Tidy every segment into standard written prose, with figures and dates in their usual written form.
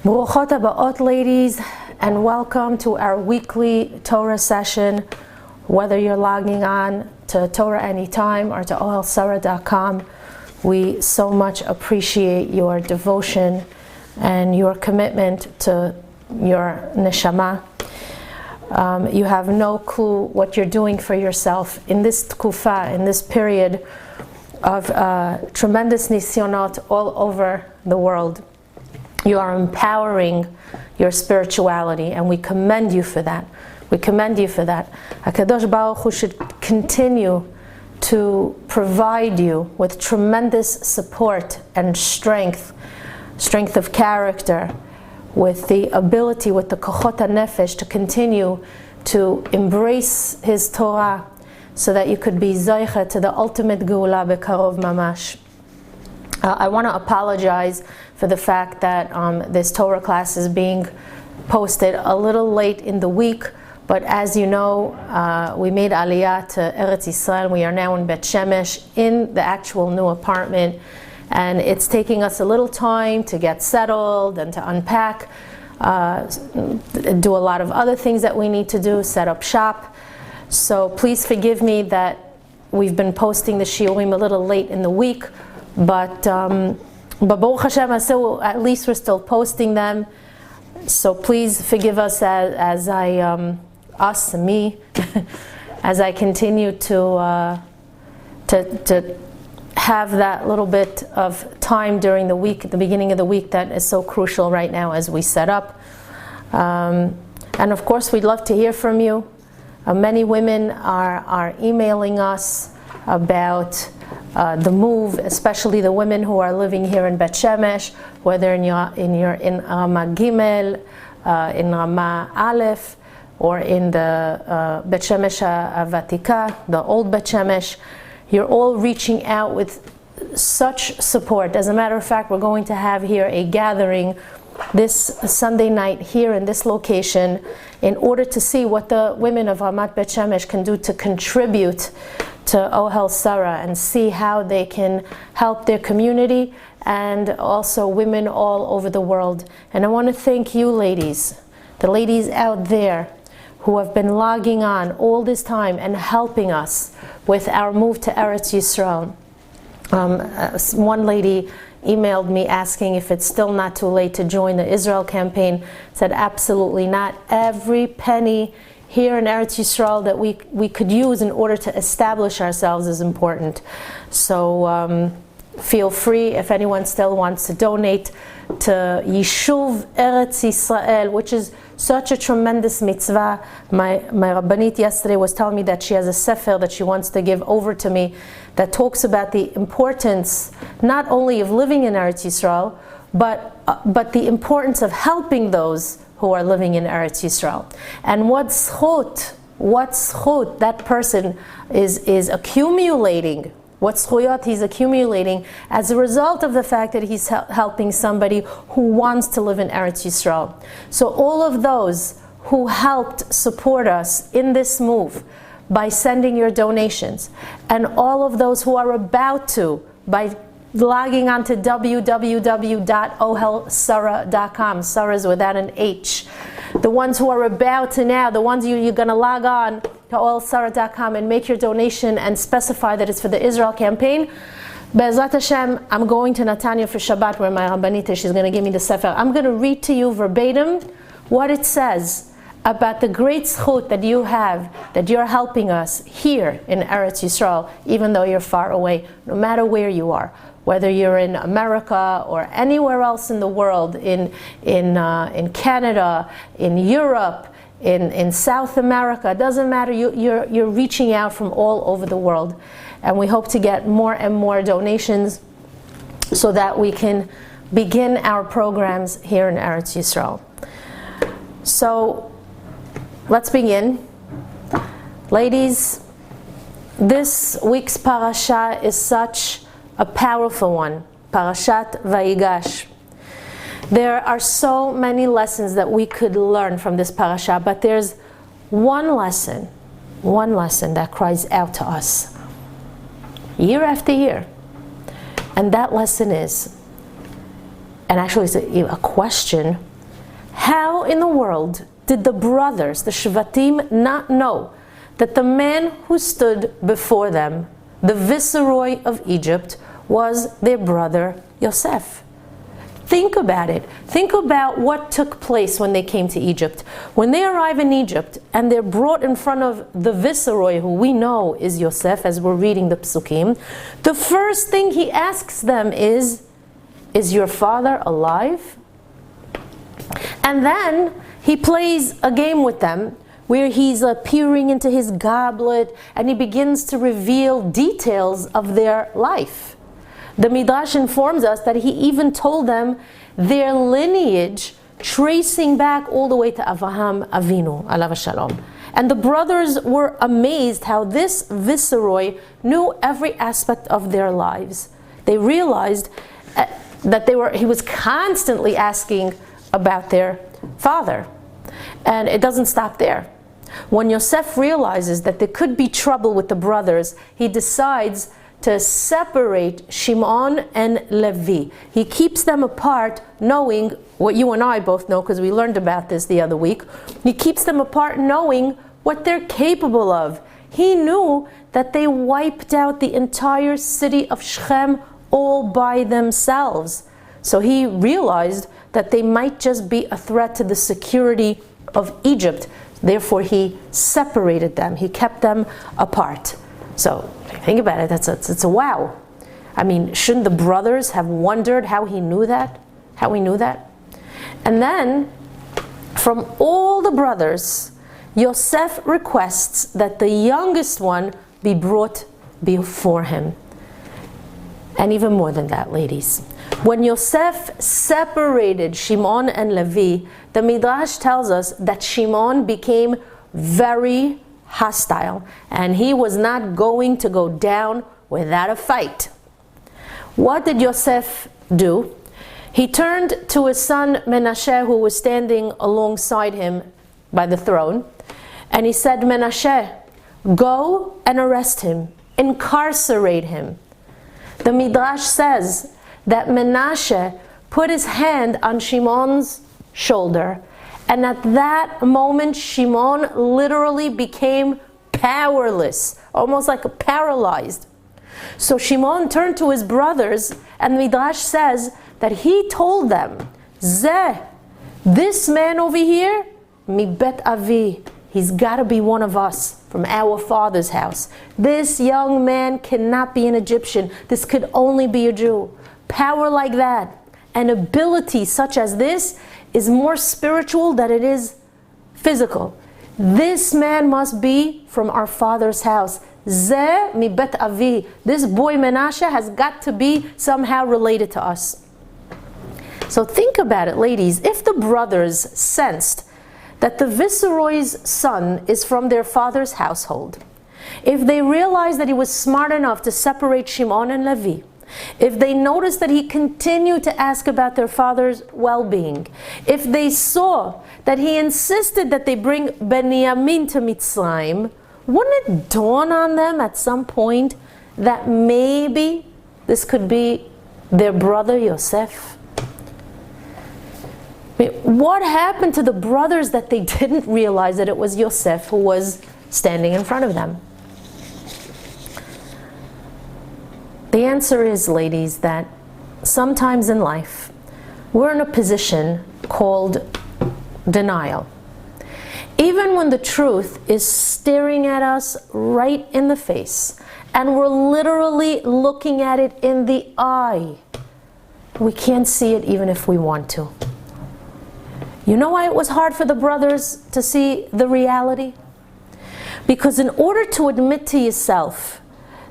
Baruchot habaot, ladies, and welcome to our weekly Torah session. Whether you're logging on to Torah Anytime or to ohelsara.com, we so much appreciate your devotion and your commitment to your neshama. You have no clue what you're doing for yourself in this tkufa, in this period of tremendous nisyonot all over the world. You are empowering your spirituality, and we commend you for that. We commend you for that. HaKadosh Baruch Hu should continue to provide you with tremendous support and strength of character, with the ability, with the kochot hanefesh, to continue to embrace His Torah, so that you could be zoicha to the ultimate geula bekarov mamash. I want to apologize for the fact that this Torah class is being posted a little late in the week, but as you know, we made aliyah to Eretz Yisrael. We are now in Bet Shemesh, in the actual new apartment, and it's taking us a little time to get settled and to unpack, do a lot of other things that we need to do, set up shop. So please forgive me that we've been posting the shiurim a little late in the week, but Baruch Hashem, at least we're still posting them. So please forgive us as I continue to have that little bit of time during the week, at the beginning of the week, that is so crucial right now as we set up. And of course, we'd love to hear from you. Many women are emailing us about the move, especially the women who are living here in Bet Shemesh, whether in Rama Gimel, in Rama Aleph, or in the Bet Shemesh Vatika, the old Bet Shemesh. You're all reaching out with such support. As a matter of fact, we're going to have here a gathering this Sunday night here in this location in order to see what the women of Ramat Bet Shemesh can do to contribute to Ohel Sarah, and see how they can help their community and also women all over the world. And I want to thank you ladies, the ladies out there who have been logging on all this time and helping us with our move to Eretz Yisrael. One lady emailed me asking if it's still not too late to join the Israel campaign. Said absolutely not. Every penny here in Eretz Yisrael that we could use in order to establish ourselves is important. So feel free, if anyone still wants to donate to Yishuv Eretz Yisrael, which is such a tremendous mitzvah. My Rabanit yesterday was telling me that she has a sefer that she wants to give over to me that talks about the importance not only of living in Eretz Yisrael, but the importance of helping those who are living in Eretz Yisrael. And what zchut that person is accumulating, what zchuyot he's accumulating as a result of the fact that he's helping somebody who wants to live in Eretz Yisrael. So all of those who helped support us in this move by sending your donations, and all of those who are about to by logging on to www.ohelsara.com. Sarah is without an H. The ones who are about to now, the ones you're going to log on to ohelsara.com and make your donation and specify that it's for the Israel campaign. Be'ezrat Hashem, I'm going to Netanya for Shabbat, where my Rabanit, she's going to give me the sefer. I'm going to read to you verbatim what it says about the great zchut that you have, that you're helping us here in Eretz Yisrael, even though you're far away, no matter where you are. Whether you're in America or anywhere else in the world, in Canada, in Europe, in South America, it doesn't matter. You're reaching out from all over the world, and we hope to get more and more donations so that we can begin our programs here in Eretz Yisrael. So let's begin, ladies. This week's parasha is such a powerful one, Parshat Vayigash. There are so many lessons that we could learn from this parasha, but there's one lesson that cries out to us year after year. And that lesson is, and actually it's a question, in the world did the brothers, the Shvatim, not know that the man who stood before them, the viceroy of Egypt, was their brother Yosef? Think about it. Think about what took place when they came to Egypt. When they arrive in Egypt and they're brought in front of the viceroy, who we know is Yosef, as we're reading the Psukim, the first thing he asks them is your father alive? And then he plays a game with them where he's peering into his goblet and he begins to reveal details of their life. The Midrash informs us that he even told them their lineage, tracing back all the way to Avraham Avinu, alav shalom. And the brothers were amazed how this viceroy knew every aspect of their lives. They realized that he was constantly asking about their father. And it doesn't stop there. When Yosef realizes that there could be trouble with the brothers, he decides to separate Shimon and Levi. He keeps them apart, knowing what you and I both know, because we learned about this the other week. He keeps them apart knowing what they're capable of. He knew that they wiped out the entire city of Shechem all by themselves. So he realized that they might just be a threat to the security of Egypt. Therefore, he separated them. He kept them apart. So think about it. It's a wow. I mean, shouldn't the brothers have wondered how he knew that? How he knew that? And then, from all the brothers, Yosef requests that the youngest one be brought before him. And even more than that, ladies. When Yosef separated Shimon and Levi, the Midrash tells us that Shimon became very hostile, and he was not going to go down without a fight. What did Yosef do? He turned to his son Menashe, who was standing alongside him by the throne, and he said, Menashe, go and arrest him, incarcerate him. The Midrash says that Menashe put his hand on Shimon's shoulder, and at that moment Shimon literally became powerless, almost like paralyzed. So Shimon turned to his brothers, and Midrash says that he told them, Zeh, this man over here, mi bet avi, he's got to be one of us, from our father's house. This young man cannot be an Egyptian. This could only be a Jew. Power like that, an ability such as this, is more spiritual than it is physical. This man must be from our father's house. Zeh mi bet avi. This boy Menashe has got to be somehow related to us. So think about it, ladies. If the brothers sensed that the viceroy's son is from their father's household, if they realized that he was smart enough to separate Shimon and Levi, if they noticed that he continued to ask about their father's well-being, if they saw that he insisted that they bring Benjamin to Mitzrayim, wouldn't it dawn on them at some point that maybe this could be their brother Yosef? What happened to the brothers that they didn't realize that it was Yosef who was standing in front of them? The answer is, ladies, that sometimes in life we're in a position called denial. Even when the truth is staring at us right in the face and we're literally looking at it in the eye, we can't see it even if we want to. You know why it was hard for the brothers to see the reality? Because in order to admit to yourself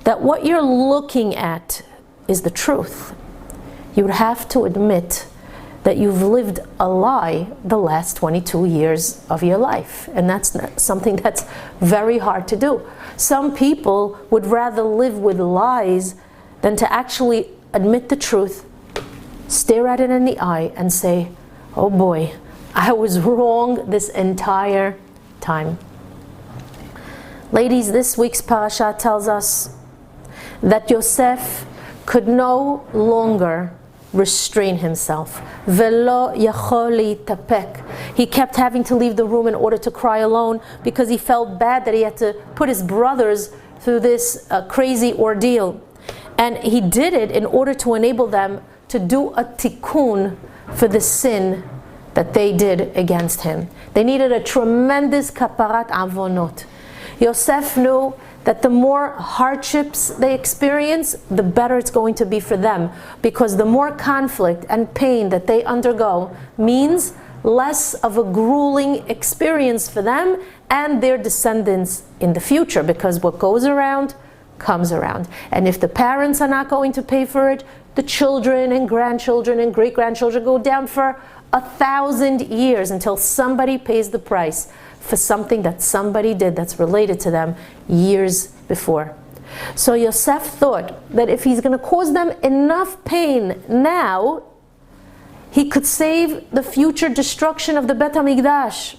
that what you're looking at is the truth, you would have to admit that you've lived a lie the last 22 years of your life. And that's something that's very hard to do. Some people would rather live with lies than to actually admit the truth, stare at it in the eye and say, oh boy, I was wrong this entire time. Ladies, this week's Parshat tells us that Yosef could no longer restrain himself. Velo yachol litapek. He kept having to leave the room in order to cry alone because he felt bad that he had to put his brothers through this crazy ordeal. And he did it in order to enable them to do a tikkun for the sin that they did against him. They needed a tremendous kaparat avonot. Yosef knew that the more hardships they experience, the better it's going to be for them, because the more conflict and pain that they undergo means less of a grueling experience for them and their descendants in the future, because what goes around comes around. And if the parents are not going to pay for it, the children and grandchildren and great-grandchildren go down for 1,000 years until somebody pays the price for something that somebody did that's related to them years before. So Yosef thought that if he's going to cause them enough pain now, he could save the future destruction of the Bet HaMikdash.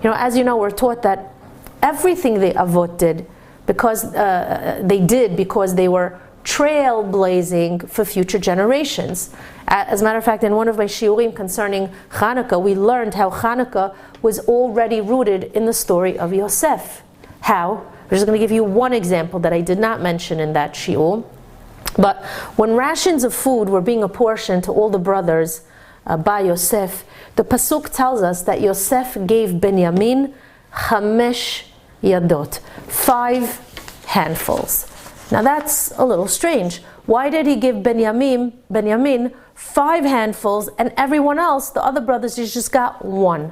As you know, we're taught that everything the Avot did, because they were trailblazing for future generations. As a matter of fact, in one of my shiurim concerning Hanukkah, we learned how Hanukkah was already rooted in the story of Yosef. How? I'm just going to give you one example that I did not mention in that shiur. But when rations of food were being apportioned to all the brothers by Yosef, the pasuk tells us that Yosef gave Benyamin chamesh yadot, 5 handfuls. Now that's a little strange. Why did he give Benyamin 5 handfuls and everyone else, the other brothers, just got 1?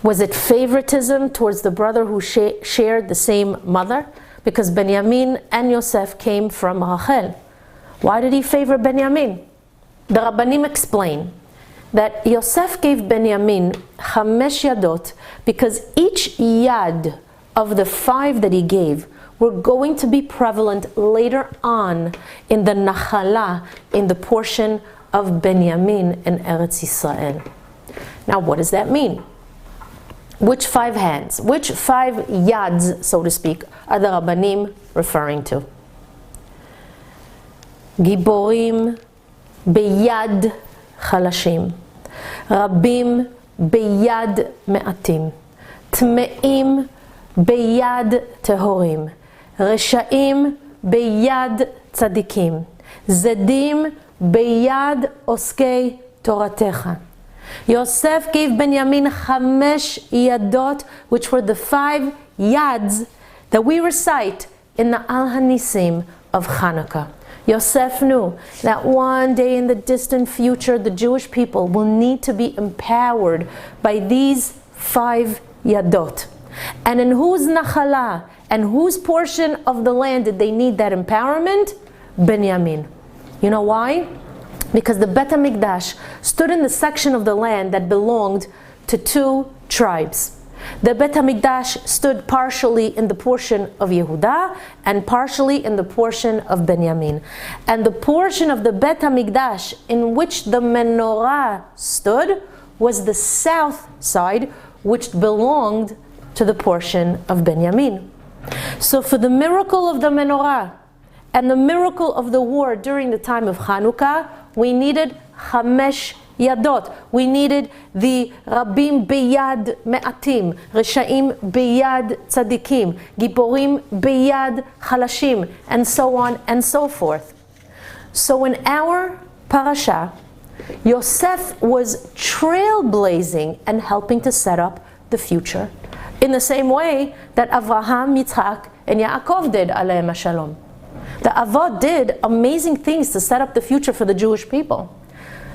Was it favoritism towards the brother who shared the same mother? Because Benyamin and Yosef came from Rachel. Why did he favor Benyamin? The Rabbanim explain that Yosef gave Benyamin chamesh yadot because each yad of the 5 that he gave were going to be prevalent later on in the nachala, in the portion of Benyamin in Eretz Yisrael. Now, what does that mean? Which 5 hands, which 5 yads, so to speak, are the Rabbanim referring to? Giborim beyad chalashim, Rabim beyad me'atim, Tme'im beyad tehorim, Reshaim beyad tzadikim, Zedim beyad oskei toratecha. Yosef gave Benyamin chamesh yadot, which were the 5 yads that we recite in the Al Hanisim of Hanukkah. Yosef knew that one day in the distant future, the Jewish people will need to be empowered by these 5 yadot. And in whose nachala and whose portion of the land did they need that empowerment? Benyamin. You know why? Because the Bet HaMikdash stood in the section of the land that belonged to 2 tribes. The Bet HaMikdash stood partially in the portion of Yehudah and partially in the portion of Benyamin. And the portion of the Bet HaMikdash in which the menorah stood was the south side, which belonged to the portion of Benyamin. So for the miracle of the menorah and the miracle of the war during the time of Hanukkah, we needed chamesh yadot. We needed the Rabim beyad me'atim, Reshaim beyad tzadikim, Giborim beyad chalashim, and so on and so forth. So in our parasha, Yosef was trailblazing and helping to set up the future, in the same way that Avraham, Yitzhak, and Yaakov did, alayhim hashalom. The Avot did amazing things to set up the future for the Jewish people.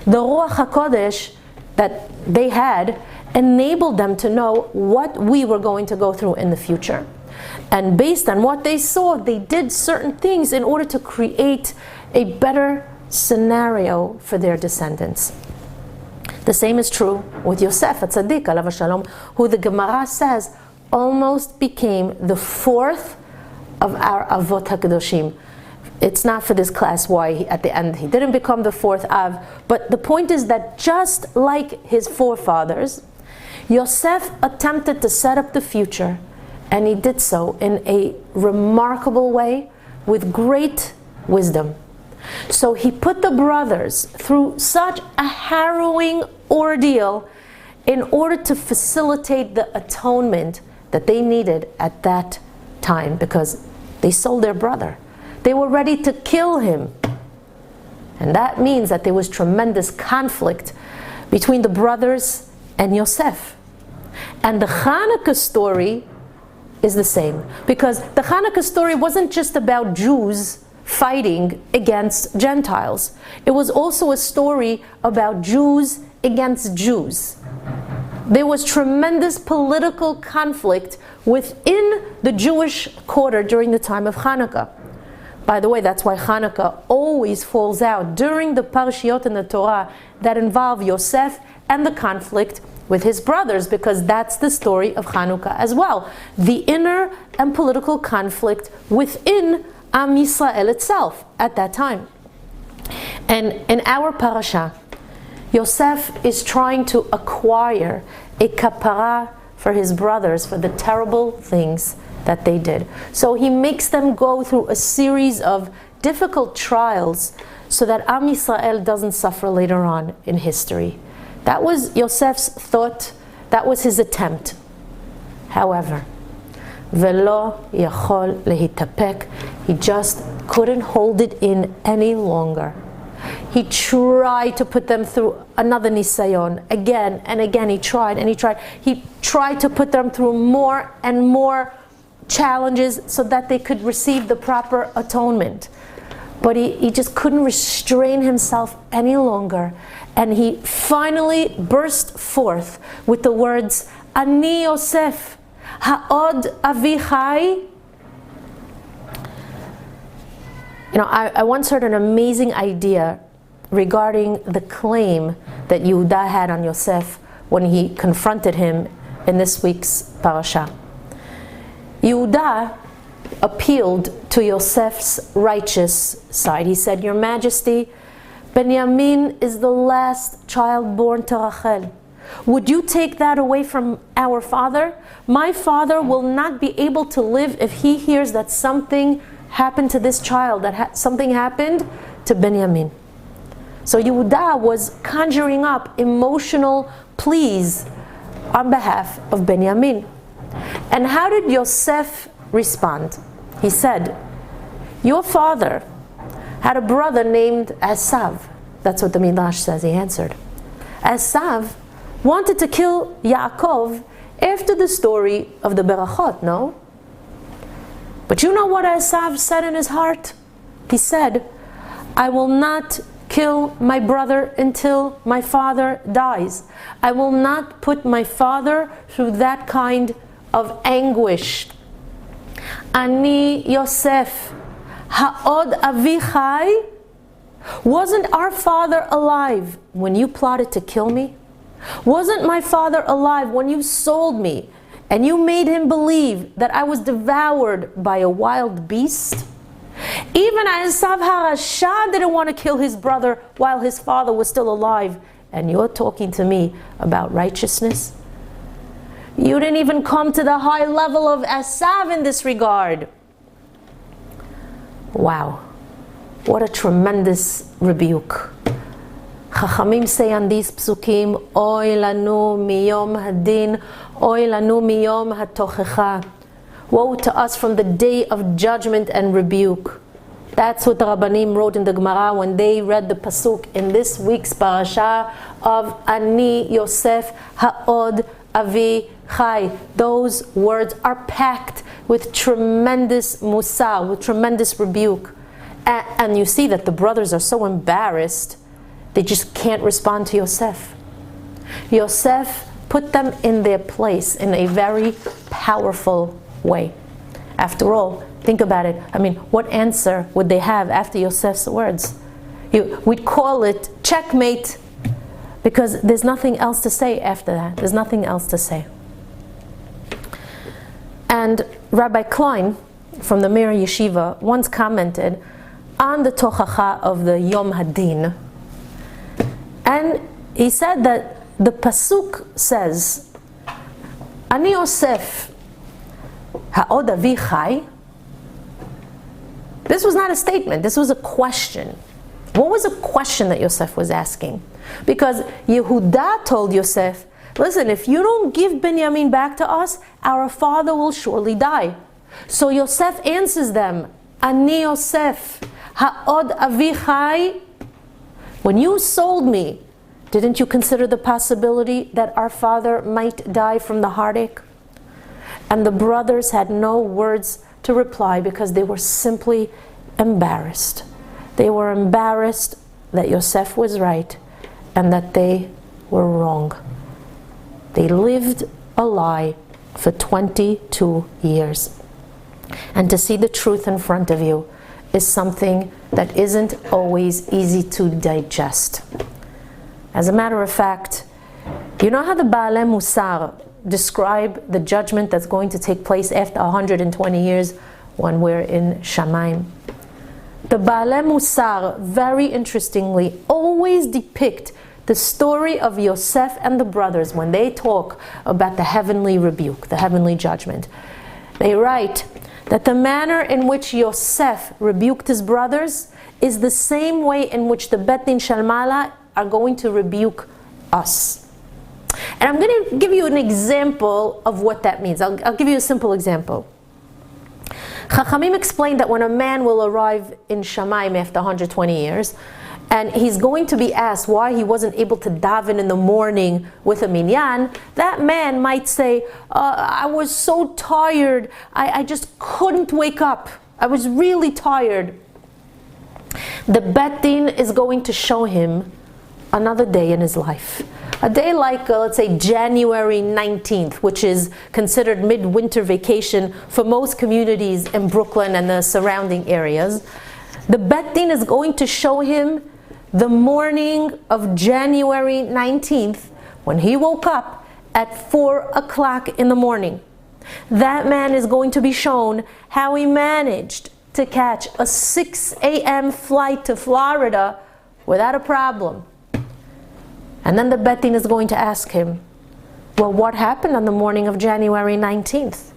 The Ruach HaKodesh that they had enabled them to know what we were going to go through in the future. And based on what they saw, they did certain things in order to create a better scenario for their descendants. The same is true with Yosef, a tzaddik, alav hashalom, who the Gemara says almost became the 4th of our Avot HaKadoshim. It's not for this class why at the end he didn't become the 4th Av, but the point is that just like his forefathers, Yosef attempted to set up the future, and he did so in a remarkable way with great wisdom. So he put the brothers through such a harrowing ordeal in order to facilitate the atonement that they needed at that time, because they sold their brother. They were ready to kill him. And that means that there was tremendous conflict between the brothers and Yosef. And the Hanukkah story is the same, because the Hanukkah story wasn't just about Jews fighting against Gentiles. It was also a story about Jews against Jews. There was tremendous political conflict within the Jewish quarter during the time of Hanukkah. By the way, that's why Hanukkah always falls out during the Parshiot in the Torah that involve Yosef and the conflict with his brothers, because that's the story of Hanukkah as well. The inner and political conflict within Am Yisrael itself at that time. And in our parasha, Yosef is trying to acquire a kapara for his brothers for the terrible things that they did. So he makes them go through a series of difficult trials so that Am Yisrael doesn't suffer later on in history. That was Yosef's thought, that was his attempt. However, Velo yachol lehitapek, he just couldn't hold it in any longer. He tried to put them through another nisayon, again and again. He tried and he tried. He tried to put them through more and more challenges so that they could receive the proper atonement. But he just couldn't restrain himself any longer. And he finally burst forth with the words, Ani Yosef, ha'od avichai. You know, I once heard an amazing idea regarding the claim that Yehuda had on Yosef when he confronted him in this week's parasha. Yehuda appealed to Yosef's righteous side. He said, Your Majesty, Benjamin is the last child born to Rachel. Would you take that away from our father? My father will not be able to live if he hears that something happened to this child, that something happened to Benjamin. So Yehuda was conjuring up emotional pleas on behalf of Benjamin. And how did Yosef respond? He said, Your father had a brother named Esav. That's what the Midrash says. He answered. Esav wanted to kill Yaakov after the story of the Berachot, no? But you know what Esav said in his heart? He said, I will not kill my brother until my father dies. I will not put my father through that kind of anguish. Ani Yosef, ha'od avichai. Wasn't our father alive when you plotted to kill me? Wasn't my father alive when you sold me and you made him believe that I was devoured by a wild beast? Even Esav HaRasha didn't want to kill his brother while his father was still alive. And you're talking to me about righteousness? You didn't even come to the high level of Esav in this regard. Wow. What a tremendous rebuke. Chachamim say on these psukim, Oy lanu miyom hadin, Oy lanu miyom hatochecha. Woe to us from the day of judgment and rebuke. That's what the Rabbanim wrote in the Gemara when they read the pasuk in this week's parasha of Ani Yosef ha'od avi chai. Those words are packed with tremendous musar, with tremendous rebuke. And you see that the brothers are so embarrassed, they just can't respond to Yosef. Yosef put them in their place in a very powerful way. After all, think about it. I mean, what answer would they have after Yosef's words? We'd call it checkmate, because there's nothing else to say after that. There's nothing else to say. And Rabbi Klein from the Mir Yeshiva once commented on the tochacha of the Yom Hadin, and he said that the pasuk says, Ani Yosef ha'od avi chai. This was not a statement, this was a question. What was the question that Yosef was asking? Because Yehuda told Yosef, listen, if you don't give Benjamin back to us, our father will surely die. So Yosef answers them, Ani Yosef, ha'od avichai. When you sold me, didn't you consider the possibility that our father might die from the heartache? And the brothers had no words to reply because they were simply embarrassed. They were embarrassed that Yosef was right and that they were wrong. They lived a lie for 22 years. And to see the truth in front of you is something that isn't always easy to digest. As a matter of fact, you know how the Baalei Musar describe the judgment that's going to take place after 120 years when we're in Shamayim? The Baalei Musar, very interestingly, always depict the story of Yosef and the brothers when they talk about the heavenly rebuke, the heavenly judgment. They write that the manner in which Yosef rebuked his brothers is the same way in which the Bet Din Shel Ma'ala are going to rebuke us. And I'm going to give you an example of what that means. I'll give you a simple example. Chachamim explained that when a man will arrive in Shamayim after 120 years, and he's going to be asked why he wasn't able to daven in the morning with a minyan, that man might say, I was so tired, I just couldn't wake up. I was really tired. The Bet Din is going to show him another day in his life. A day like, let's say, January 19th, which is considered midwinter vacation for most communities in Brooklyn and the surrounding areas. The Bet Din is going to show him the morning of January 19th when he woke up at 4 o'clock in the morning. That man is going to be shown how he managed to catch a 6 a.m. flight to Florida without a problem. And then the Bet Din is going to ask him, well, what happened on the morning of January 19th?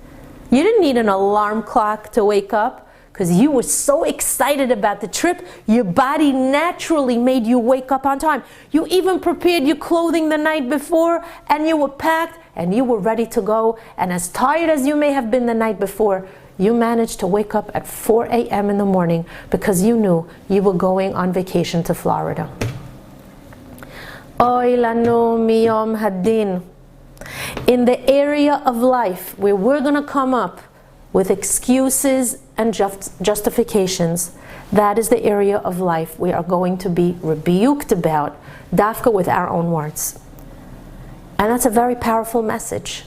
You didn't need an alarm clock to wake up because you were so excited about the trip, your body naturally made you wake up on time. You even prepared your clothing the night before, and you were packed, and you were ready to go. And as tired as you may have been the night before, you managed to wake up at 4 a.m. in the morning because you knew you were going on vacation to Florida. Oy lanu miyom hadin. In the area of life where we're going to come up with excuses and justifications, that is the area of life we are going to be rebuked about, dafka with our own words. And that's a very powerful message.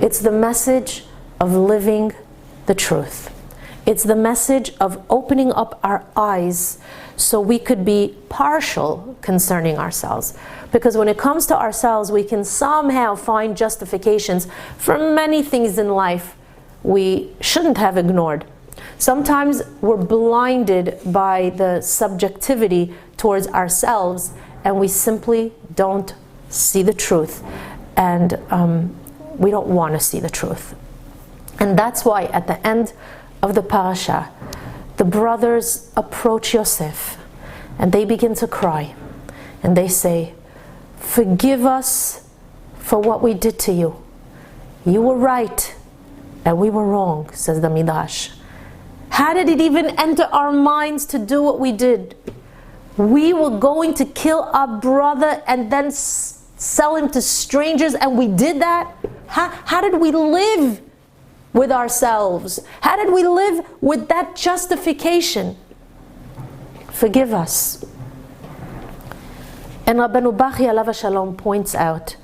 It's the message of living the truth. It's the message of opening up our eyes so we could be partial concerning ourselves. Because when it comes to ourselves, we can somehow find justifications for many things in life we shouldn't have ignored. Sometimes we're blinded by the subjectivity towards ourselves, and we simply don't see the truth, and we don't want to see the truth. And that's why at the end of the parasha, the brothers approach Yosef and they begin to cry, and they say, forgive us for what we did to you. You were right and we were wrong, says the Midrash. How did it even enter our minds to do what we did? We were going to kill our brother and then sell him to strangers, and we did that? How did we live with ourselves? How did we live with that justification? Forgive us. And Rabbeinu Bachya alav shalom points out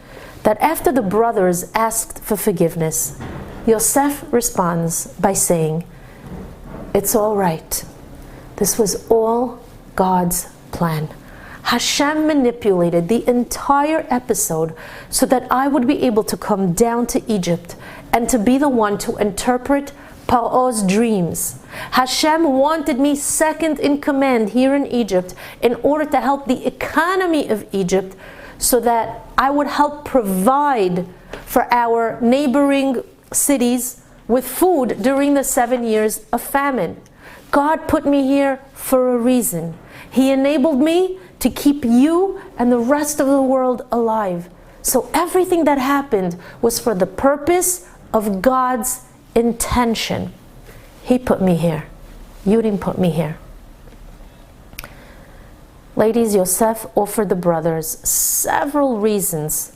that after the brothers asked for forgiveness, Yosef responds by saying, it's all right. This was all God's plan. Hashem manipulated the entire episode so that I would be able to come down to Egypt and to be the one to interpret Paro's dreams. Hashem wanted me second in command here in Egypt in order to help the economy of Egypt so that I would help provide for our neighboring cities with food during the 7 years of famine. God put me here for a reason. He enabled me to keep you and the rest of the world alive. So everything that happened was for the purpose of God's intention. He put me here. You didn't put me here. Ladies, Yosef offered the brothers several reasons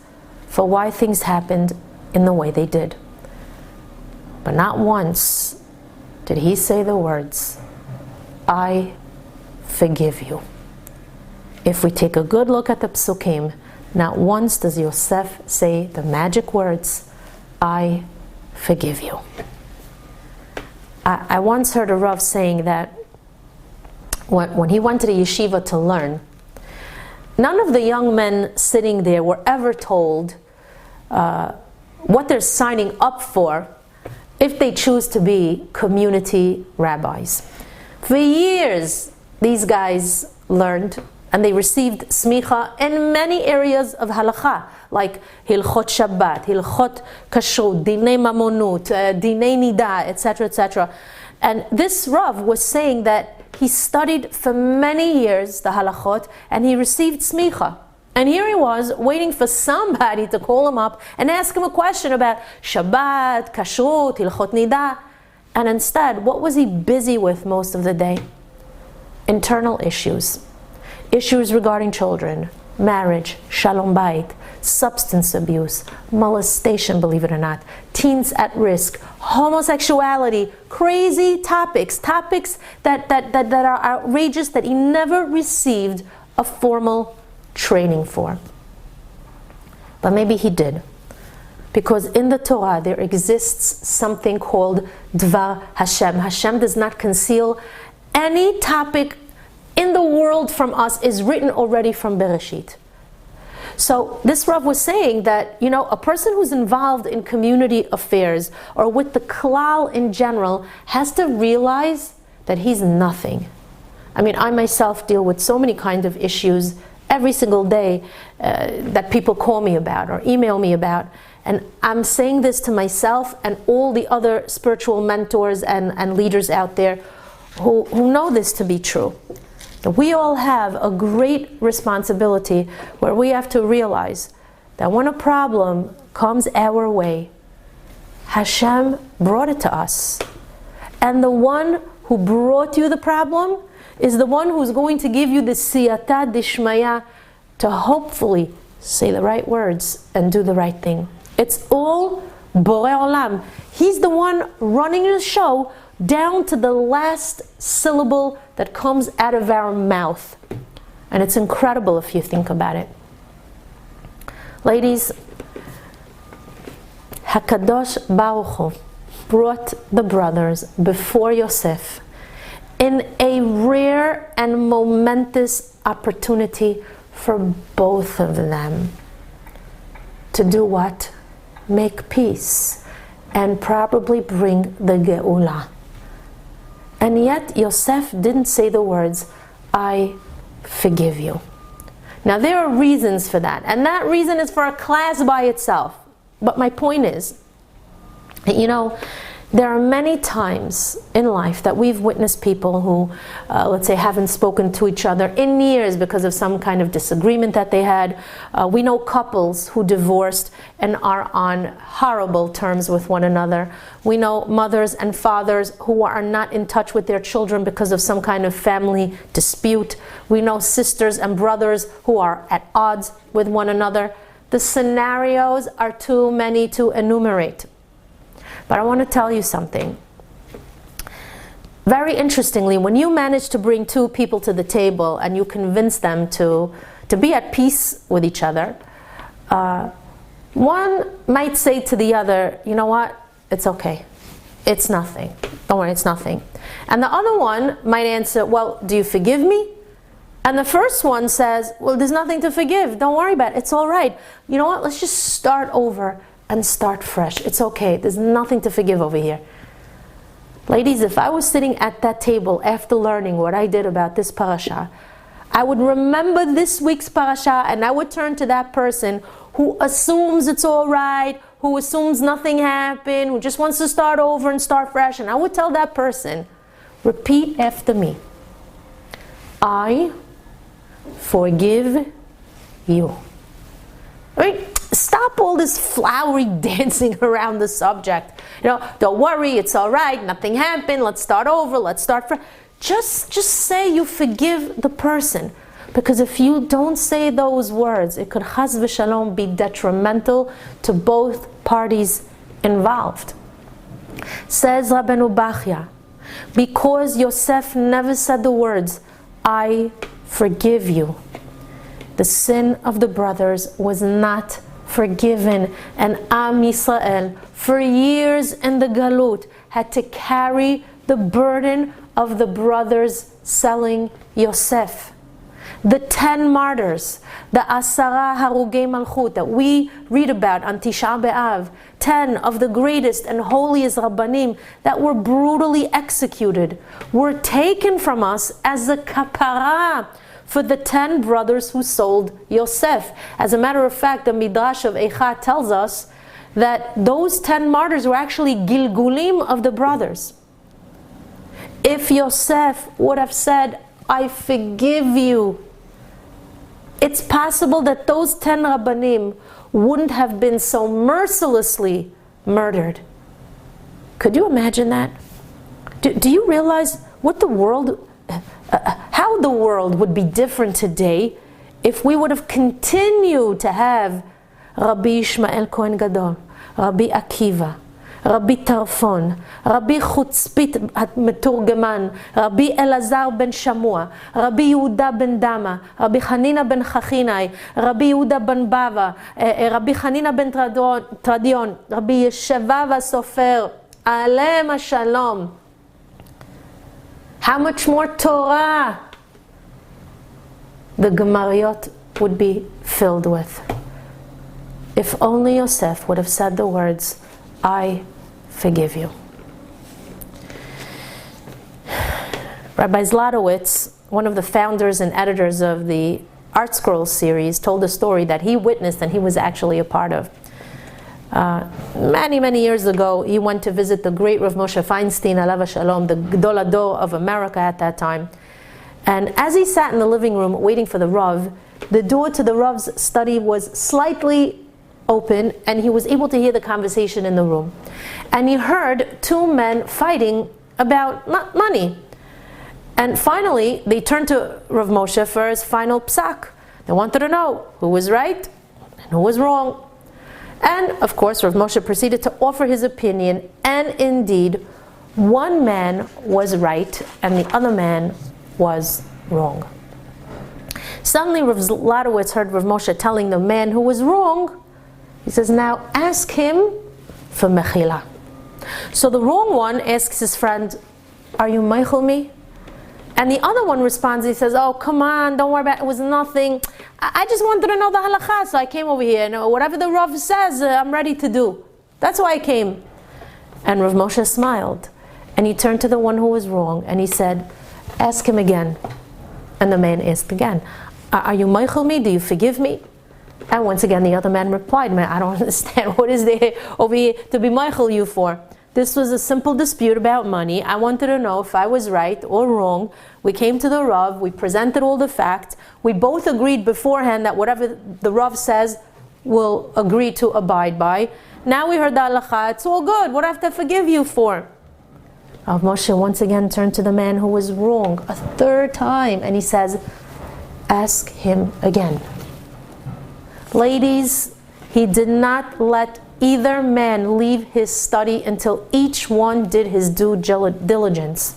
for why things happened in the way they did. But not once did he say the words, I forgive you. If we take a good look at the psukim, not once does Yosef say the magic words, I forgive you. I once heard a Rav saying that when he went to the yeshiva to learn, none of the young men sitting there were ever told what they're signing up for if they choose to be community rabbis. For years, these guys learned and they received smicha in many areas of halakha, like hilchot Shabbat, hilchot kashrut, dinei mamonut, dinei nida, etc., etc. And this Rav was saying that he studied for many years the halachot and he received smicha. And here he was waiting for somebody to call him up and ask him a question about Shabbat, kashrut, hilchot nida. And instead, what was he busy with most of the day? Internal issues. Issues regarding children, marriage, shalom bayit, substance abuse, molestation, believe it or not, teens at risk, homosexuality, crazy topics that are outrageous, that he never received a formal training for. But maybe he did. Because in the Torah there exists something called Dvar Hashem. Hashem does not conceal any topic in the world from us, is written already from Bereshit. So this Rav was saying that, a person who's involved in community affairs or with the klal in general has to realize that he's nothing. I mean, I myself deal with so many kinds of issues every single day that people call me about or email me about. And I'm saying this to myself and all the other spiritual mentors and leaders out there who know this to be true. We all have a great responsibility where we have to realize that when a problem comes our way, Hashem brought it to us. And the one who brought you the problem is the one who's going to give you the siyata dishmaya to hopefully say the right words and do the right thing. It's all Borei Olam. He's the one running the show down to the last syllable that comes out of our mouth. And it's incredible if you think about it. Ladies, HaKadosh Baruch Hu brought the brothers before Yosef in a rare and momentous opportunity for both of them to do what? Make peace and probably bring the Geula. And yet Yosef didn't say the words, I forgive you. Now there are reasons for that, and that reason is for a class by itself. But my point is, there are many times in life that we've witnessed people who, let's say, haven't spoken to each other in years because of some kind of disagreement that they had. We know couples who divorced and are on horrible terms with one another. We know mothers and fathers who are not in touch with their children because of some kind of family dispute. We know sisters and brothers who are at odds with one another. The scenarios are too many to enumerate. But I want to tell you something. Very interestingly, when you manage to bring two people to the table and you convince them to be at peace with each other, one might say to the other, you know what, it's okay. It's nothing. Don't worry, it's nothing. And the other one might answer, well, do you forgive me? And the first one says, well, there's nothing to forgive. Don't worry about it. It's all right. You know what, let's just start over and start fresh. It's okay. There's nothing to forgive over here. Ladies, if I was sitting at that table after learning what I did about this parasha, I would remember this week's parasha and I would turn to that person who assumes it's all right, who assumes nothing happened, who just wants to start over and start fresh. And I would tell that person, repeat after me. I forgive you. I mean, stop all this flowery dancing around the subject. Don't worry, it's all right, nothing happened, let's start over, let's start from... Just say you forgive the person. Because if you don't say those words, it could chas v'shalom be detrimental to both parties involved. Says Rabbeinu Bachya, because Yosef never said the words, I forgive you, the sin of the brothers was not forgiven, and Am Yisrael for years in the Galut had to carry the burden of the brothers selling Yosef. The 10 martyrs, the Asara Harugei Malchut that we read about on Tisha B'Av, 10 of the greatest and holiest Rabbanim that were brutally executed, were taken from us as a kapara for the 10 brothers who sold Yosef. As a matter of fact, the Midrash of Eicha tells us that those 10 martyrs were actually Gilgulim of the brothers. If Yosef would have said, I forgive you, it's possible that those 10 Rabbanim wouldn't have been so mercilessly murdered. Could you imagine that? Do you realize what the world, how the world would be different today if we would have continued to have Rabbi Ishmael Cohen Gadol, Rabbi Akiva, Rabbi Tarfon, Rabbi Chutzpit Meturgeman, Rabbi Elazar ben Shamua, Rabbi Yehuda ben Dama, Rabbi Hanina ben Chachinai, Rabbi Yehuda ben Bava, Rabbi Hanina ben Tradion, Rabbi Yesheva Sofer, Aleim HaShalom. How much more Torah the Gemariot would be filled with. If only Yosef would have said the words, I forgive you. Rabbi Zlotowitz, one of the founders and editors of the Art Scrolls series, told a story that he witnessed and he was actually a part of. Many years ago, he went to visit the great Rav Moshe Feinstein, Alav Shalom, the Gedol Hador of America at that time. And as he sat in the living room waiting for the Rav, the door to the Rav's study was slightly open, and he was able to hear the conversation in the room. And he heard 2 men fighting about money. And finally, they turned to Rav Moshe for his final psak. They wanted to know who was right and who was wrong. And of course, Rav Moshe proceeded to offer his opinion, and indeed, one man was right and the other man was wrong. Suddenly, Rav Zlotowitz heard Rav Moshe telling the man who was wrong, he says, now ask him for mechila. So the wrong one asks his friend, are you meichel me? And the other one responds, he says, oh, come on, don't worry about it, it was nothing. I just wanted to know the halakha, so I came over here. And whatever the Rav says, I'm ready to do. That's why I came. And Rav Moshe smiled. And he turned to the one who was wrong, and he said, ask him again. And the man asked again, are you meichel me? Do you forgive me? And once again, the other man replied, man, I don't understand. What is there over here to be meichel you for? This was a simple dispute about money. I wanted to know if I was right or wrong. We came to the Rav, we presented all the facts. We both agreed beforehand that whatever the Rav says, we'll agree to abide by. Now we heard the halakha, it's all good. What do I have to forgive you for? Rav Moshe once again turned to the man who was wrong a 3rd time, and he says, ask him again. Ladies, he did not let either man leave his study until each one did his due diligence.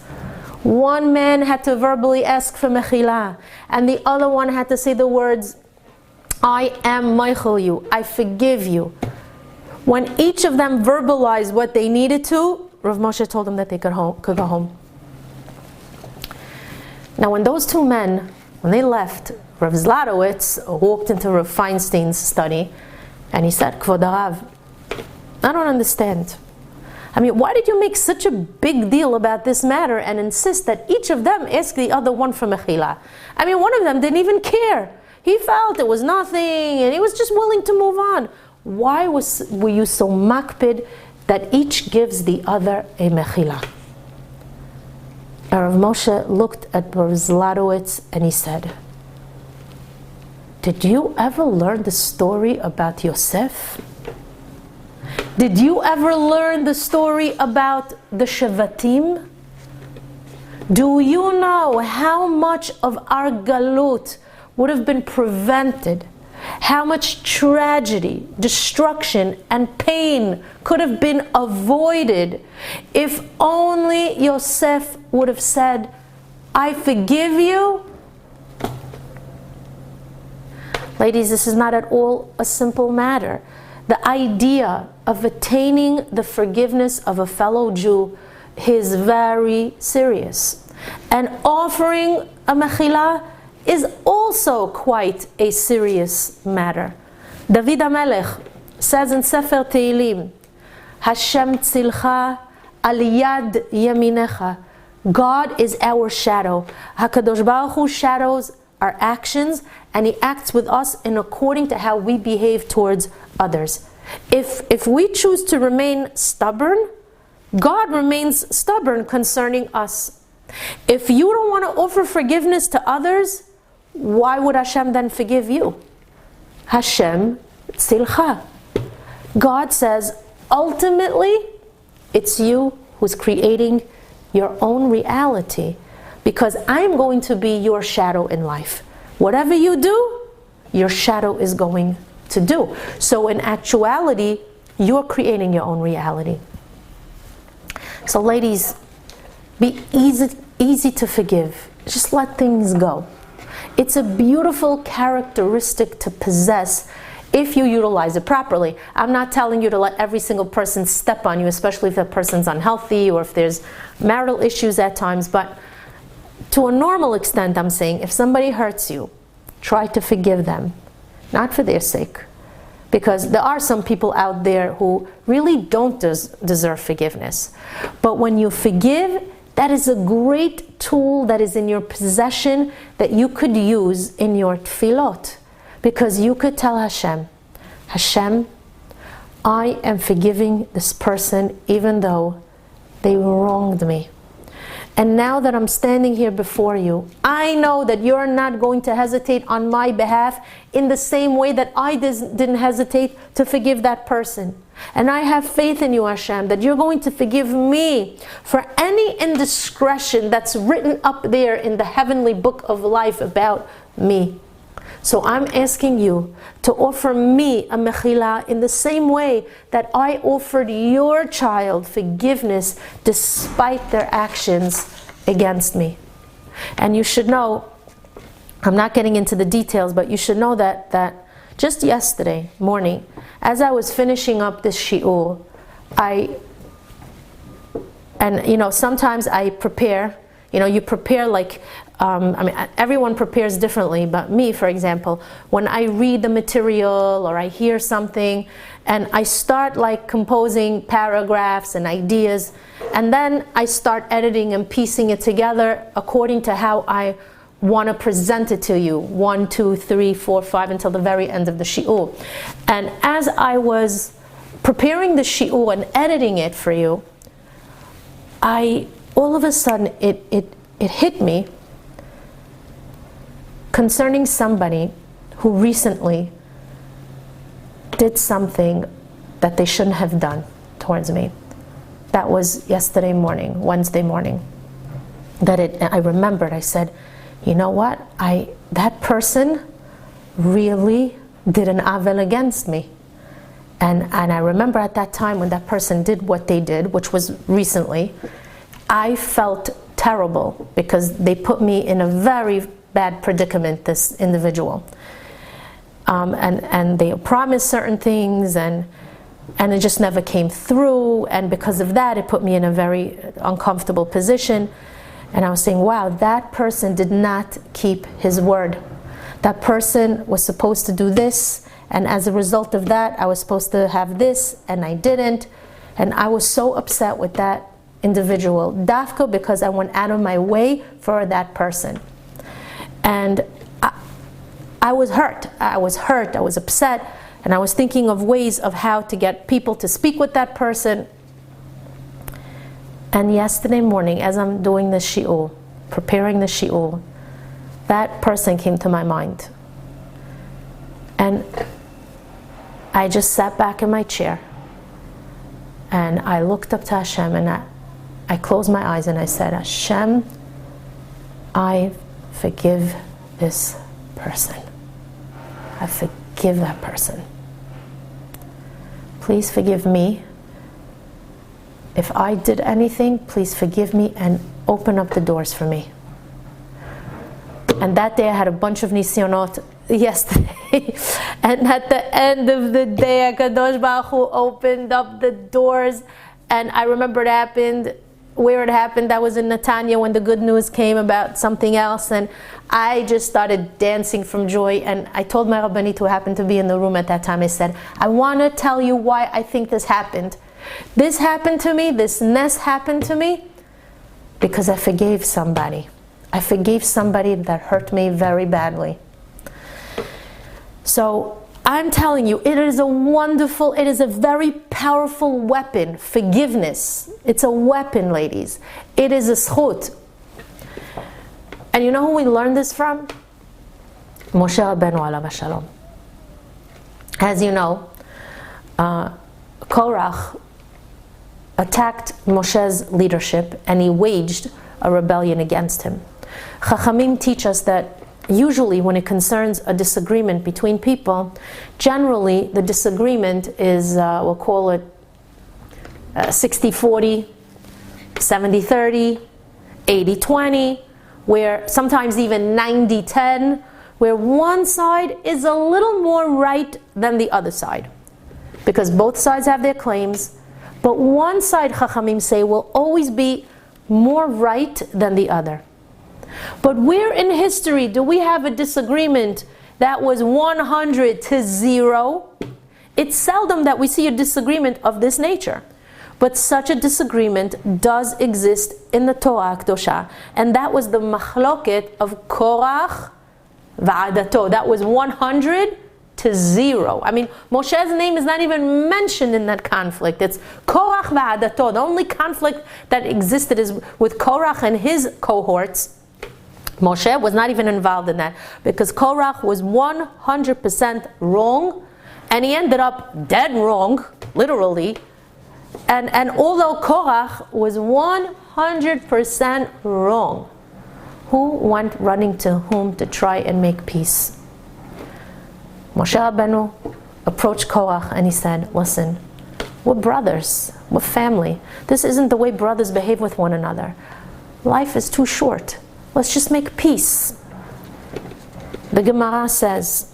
One man had to verbally ask for mechila, and the other one had to say the words, I am meichel you, I forgive you. When each of them verbalized what they needed to, Rav Moshe told them that they could go home. Now when those 2 men, when they left, Rav Zlotowitz walked into Rav Feinstein's study, and he said, Kvod Harav, I don't understand. I mean, why did you make such a big deal about this matter and insist that each of them ask the other one for mechila? I mean, one of them didn't even care. He felt it was nothing, and he was just willing to move on. Why were you so makpid that each gives the other a mechila? Rav Moshe looked at Rav Zlotowitz and he said, did you ever learn the story about Yosef? Did you ever learn the story about the Shevatim? Do you know how much of our galut would have been prevented? How much tragedy, destruction, and pain could have been avoided if only Yosef would have said, I forgive you? Ladies, this is not at all a simple matter. The idea of attaining the forgiveness of a fellow Jew is very serious. And offering a mechila is also quite a serious matter. David HaMelech says in Sefer Tehillim, Hashem tzilcha al yad yaminecha. God is our shadow. HaKadosh Baruch Hu shadows our actions, and He acts with us in according to how we behave towards others. If we choose to remain stubborn, God remains stubborn concerning us. If you don't want to offer forgiveness to others, why would Hashem then forgive you? Hashem tzilcha. God says, ultimately, it's you who's creating your own reality, because I'm going to be your shadow in life. Whatever you do, your shadow is going to do. So in actuality, you're creating your own reality. So ladies, be easy to forgive. Just let things go. It's a beautiful characteristic to possess if you utilize it properly. I'm not telling you to let every single person step on you, especially if that person's unhealthy or if there's marital issues at times, but to a normal extent, I'm saying, if somebody hurts you, try to forgive them, not for their sake. Because there are some people out there who really don't deserve forgiveness. But when you forgive, that is a great tool that is in your possession that you could use in your tefillot. Because you could tell Hashem, Hashem, I am forgiving this person even though they wronged me. And now that I'm standing here before you, I know that you're not going to hesitate on my behalf in the same way that I didn't hesitate to forgive that person. And I have faith in you, Hashem, that you're going to forgive me for any indiscretion that's written up there in the heavenly book of life about me. So I'm asking you to offer me a mechila in the same way that I offered your child forgiveness despite their actions against me. And you should know, I'm not getting into the details, but you should know that just yesterday morning, as I was finishing up this shiur, sometimes I prepare, you prepare like, everyone prepares differently, but me, for example, when I read the material or I hear something and I start like composing paragraphs and ideas, and then I start editing and piecing it together according to how I want to present it to you, 1, 2, 3, 4, 5, until the very end of the shiur. And as I was preparing the shiur and editing it for you, all of a sudden it hit me concerning somebody who recently did something that they shouldn't have done towards me. That was yesterday morning, Wednesday morning. I remembered, I said, you know what? That person really did an avel against me. And I remember at that time when that person did what they did, which was recently, I felt terrible because they put me in a very bad predicament, this individual. And they promised certain things and it just never came through, and because of that it put me in a very uncomfortable position. And I was saying, wow, that person did not keep his word. That person was supposed to do this, and as a result of that I was supposed to have this and I didn't. And I was so upset with that individual, dafka, because I went out of my way for that person. And I was hurt, I was upset, and I was thinking of ways of how to get people to speak with that person. And yesterday morning, as I'm doing the shiur, preparing the shiur, that person came to my mind. And I just sat back in my chair and I looked up to Hashem and I closed my eyes and I said, Hashem, I forgive this person. I forgive that person. Please forgive me. If I did anything, please forgive me and open up the doors for me. And that day I had a bunch of nisyonot yesterday. And at the end of the day, HaKadosh Baruch Hu opened up the doors. And I remember it happened, where it happened, that was in Netanya when the good news came about something else. And I just started dancing from joy. And I told my Rabanit, who happened to be in the room at that time, I said, I want to tell you why I think this happened. This happened to me, this nest happened to me, because I forgave somebody. I forgave somebody that hurt me very badly. So I'm telling you, it is a very powerful weapon, forgiveness. It's a weapon, ladies. It is a zchut. And you know who we learned this from? Moshe Rabbeinu alav shalom. As you know, Korach attacked Moshe's leadership and he waged a rebellion against him. Chachamim teach us that usually when it concerns a disagreement between people, generally the disagreement is, we'll call it 60-40, 70-30, 80-20, where sometimes even 90-10, where one side is a little more right than the other side. Because both sides have their claims, but one side, Chachamim say, will always be more right than the other. But where in history do we have a disagreement that was 100-0? It's seldom that we see a disagreement of this nature. But such a disagreement does exist in the Torah Kedosha. And that was the machloket of Korach va'adato. That was 100-0. I mean, Moshe's name is not even mentioned in that conflict. It's Korach va'adato. The only conflict that existed is with Korach and his cohorts. Moshe was not even involved in that because Korach was 100% wrong, and he ended up dead wrong, literally. And although Korach was 100% wrong, who went running to whom to try and make peace? Moshe Rabbeinu approached Korach and he said, listen, we're brothers, we're family. This isn't the way brothers behave with one another. Life is too short. Let's just make peace. The Gemara says,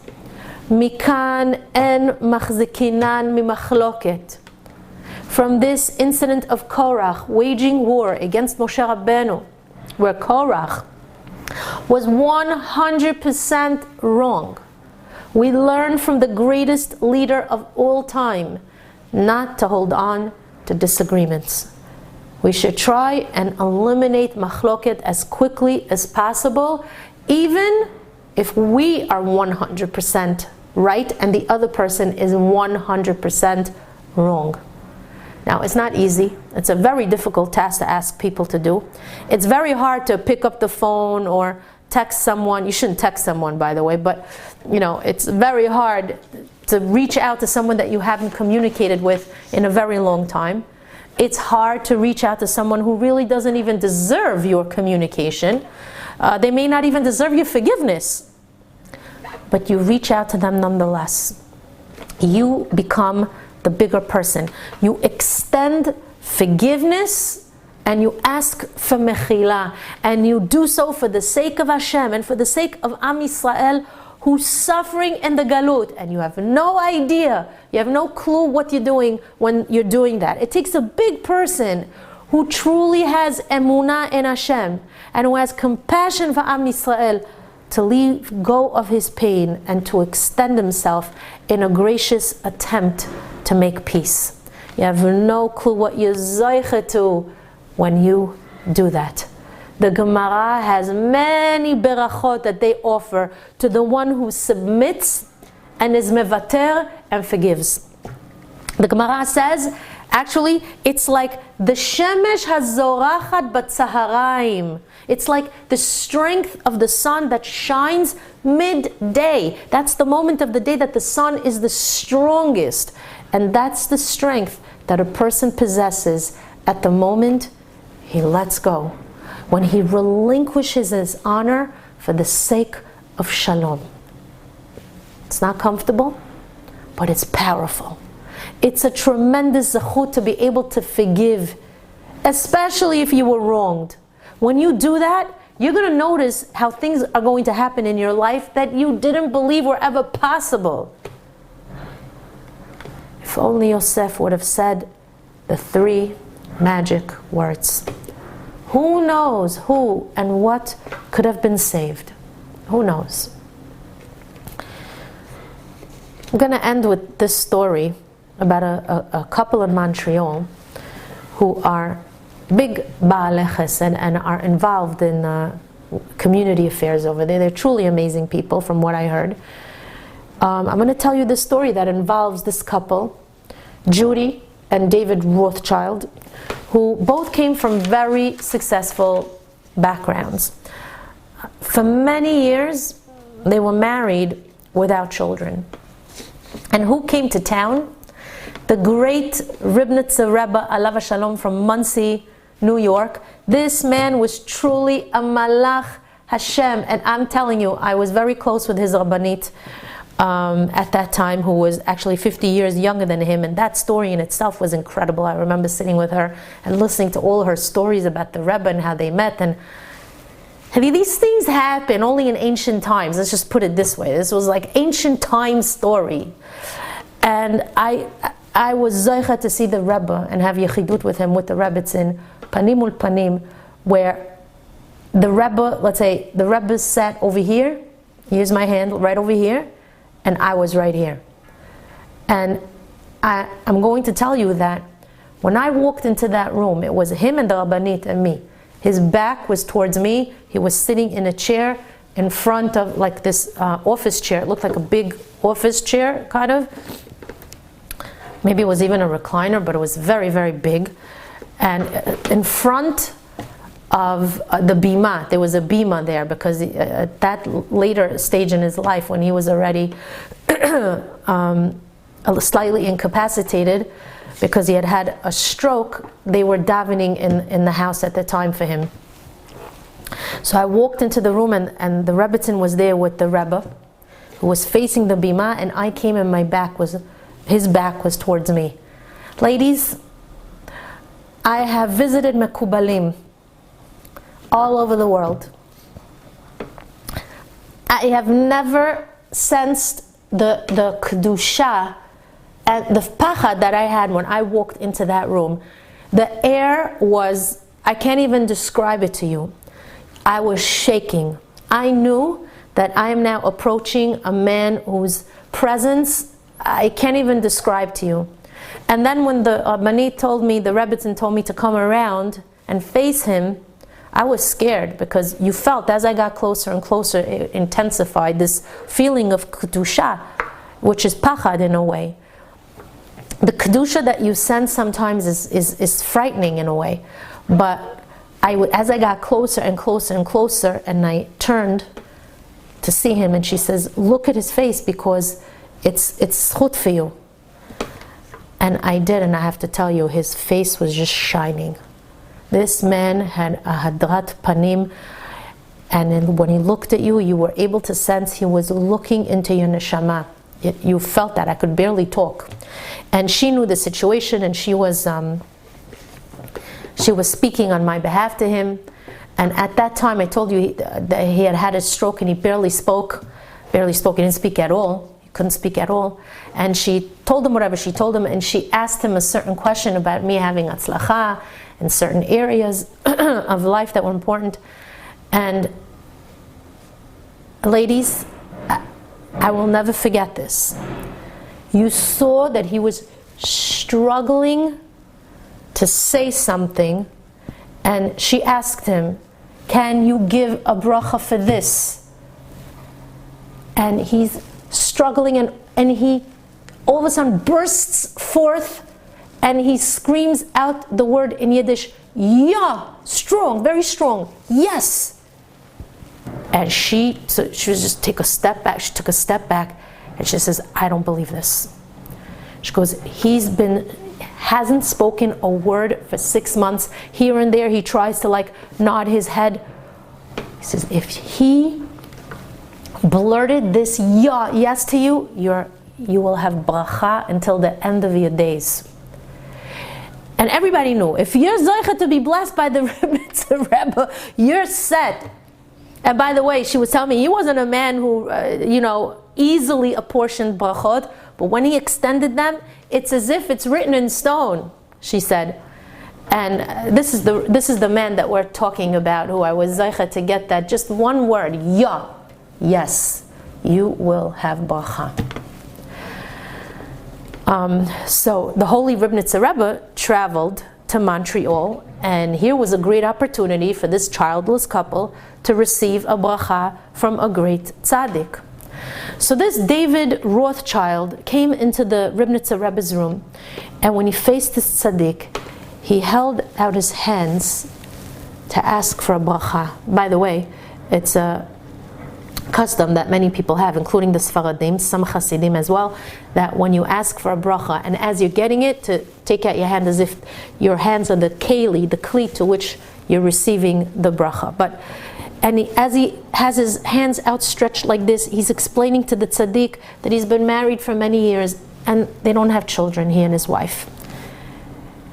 Mikan en machzikinan mimachloket. From this incident of Korach waging war against Moshe Rabbeinu, where Korach was 100% wrong, we learn from the greatest leader of all time not to hold on to disagreements. We should try and eliminate machloket as quickly as possible, even if we are 100% right and the other person is 100% wrong. Now, it's not easy. It's a very difficult task to ask people to do. It's very hard to pick up the phone or text someone. You shouldn't text someone, by the way, but it's very hard to reach out to someone that you haven't communicated with in a very long time. It's hard to reach out to someone who really doesn't even deserve your communication. They may not even deserve your forgiveness. But you reach out to them nonetheless. You become the bigger person. You extend forgiveness and you ask for mechila. And you do so for the sake of Hashem and for the sake of Am Yisrael, who's suffering in the galut, and you have no idea, you have no clue what you're doing when you're doing that. It takes a big person who truly has emunah in Hashem and who has compassion for Am Yisrael to leave go of his pain and to extend himself in a gracious attempt to make peace. You have no clue what you're zeiche to when you do that. The Gemara has many berachot that they offer to the one who submits and is mevater and forgives. The Gemara says, Actually, it's like the shemesh hazorachat batzaharaim. It's like the strength of the sun that shines midday. That's the moment of the day that the sun is the strongest. And that's the strength that a person possesses at the moment he lets go. When he relinquishes his honor for the sake of shalom. It's not comfortable, but it's powerful. It's a tremendous zechut to be able to forgive, especially if you were wronged. When you do that, you're going to notice how things are going to happen in your life that you didn't believe were ever possible. If only Yosef would have said the 3 magic words. Who knows who and what could have been saved? Who knows? I'm going to end with this story about a couple in Montreal who are big Baalei Chesed and are involved in community affairs over there. They're truly amazing people from what I heard. I'm going to tell you this story that involves this couple, Judy and David Rothschild, who both came from very successful backgrounds. For many years, they were married without children. And who came to town? The great Ribnitzer Rebbe, Alav Shalom, from Monsey, New York. This man was truly a Malach Hashem. And I'm telling you, I was very close with his Rabanit at that time, who was actually 50 years younger than him. And that story in itself was incredible. I remember sitting with her and listening to all her stories about the Rebbe and how they met. And these things happen only in ancient times. Let's just put it this way. This was like ancient times story. And I was zeicha to see the Rebbe and have yechidut with him, with the Rebbetzin, panim ul panim, where the Rebbe, let's say, the Rebbe sat over here, here's my hand, right over here, and I was right here. And I'm going to tell you that when I walked into that room, it was him and the Rabbanit and me. His back was towards me, he was sitting in a chair in front of like this office chair. It looked like a big office chair, kind of. Maybe it was even a recliner, but it was very, very big. And in front of the bima, there was a bima there, because at that later stage in his life, when he was already slightly incapacitated, because he had had a stroke, they were davening in the house at the time for him. So I walked into the room, and the Rebbetzin was there with the Rebbe, who was facing the bima, and I came and his back was towards me. Ladies, I have visited Mekubalim all over the world. I have never sensed the kedusha and the pachad that I had when I walked into that room. The air was, I can't even describe it to you. I was shaking. I knew that I am now approaching a man whose presence I can't even describe to you. And then when the Rabanit told me, the Rebbetzin told me to come around and face him, I was scared, because you felt, as I got closer and closer, it intensified this feeling of kedusha, which is pachad in a way. The kedusha that you sense sometimes is frightening in a way. But as I got closer and closer and closer, and I turned to see him, and she says, look at his face, because it's zchut for you. And I did, and I have to tell you, his face was just shining. This man had a hadrat panim, and when he looked at you, you were able to sense he was looking into your neshama. You felt that. I could barely talk. And she knew the situation, and she was speaking on my behalf to him. And at that time, I told you that he had had a stroke, and he barely spoke. He didn't speak at all. Couldn't speak at all. And she told him whatever she told him, and she asked him a certain question about me having atzlacha in certain areas of life that were important. And ladies, I will never forget this. You saw that he was struggling to say something, and she asked him, can you give a bracha for this? And he's struggling, and he all of a sudden bursts forth and he screams out the word in Yiddish, "Ya," strong, very strong, "yes." And she was just take a step back. She took a step back, and she says, "I don't believe this." She goes, hasn't spoken a word for 6 months. Here and there, he tries to nod his head. He says, if he blurted this yes to you, you will have bracha until the end of your days. And everybody knew, if you're zeicha to be blessed by the Rabanit Rebbe, you're set. And by the way, she was telling me, he wasn't a man who, easily apportioned brachot, but when he extended them, it's as if it's written in stone, she said. And this is the man that we're talking about, who I was zeicha to get that just one word, yes, you will have bracha. So the holy Rabanit Rebbe traveled to Montreal, and here was a great opportunity for this childless couple to receive a bracha from a great tzaddik. So this David Rothschild came into the Rabanit Rebbe's room, and when he faced this tzaddik, he held out his hands to ask for a bracha. By the way, it's a custom that many people have, including the Sfaradim, some Hasidim as well, that when you ask for a bracha, and as you're getting it, to take out your hand as if your hands are the keli, the kli to which you're receiving the bracha. As he has his hands outstretched like this, he's explaining to the tzaddik that he's been married for many years and they don't have children, he and his wife.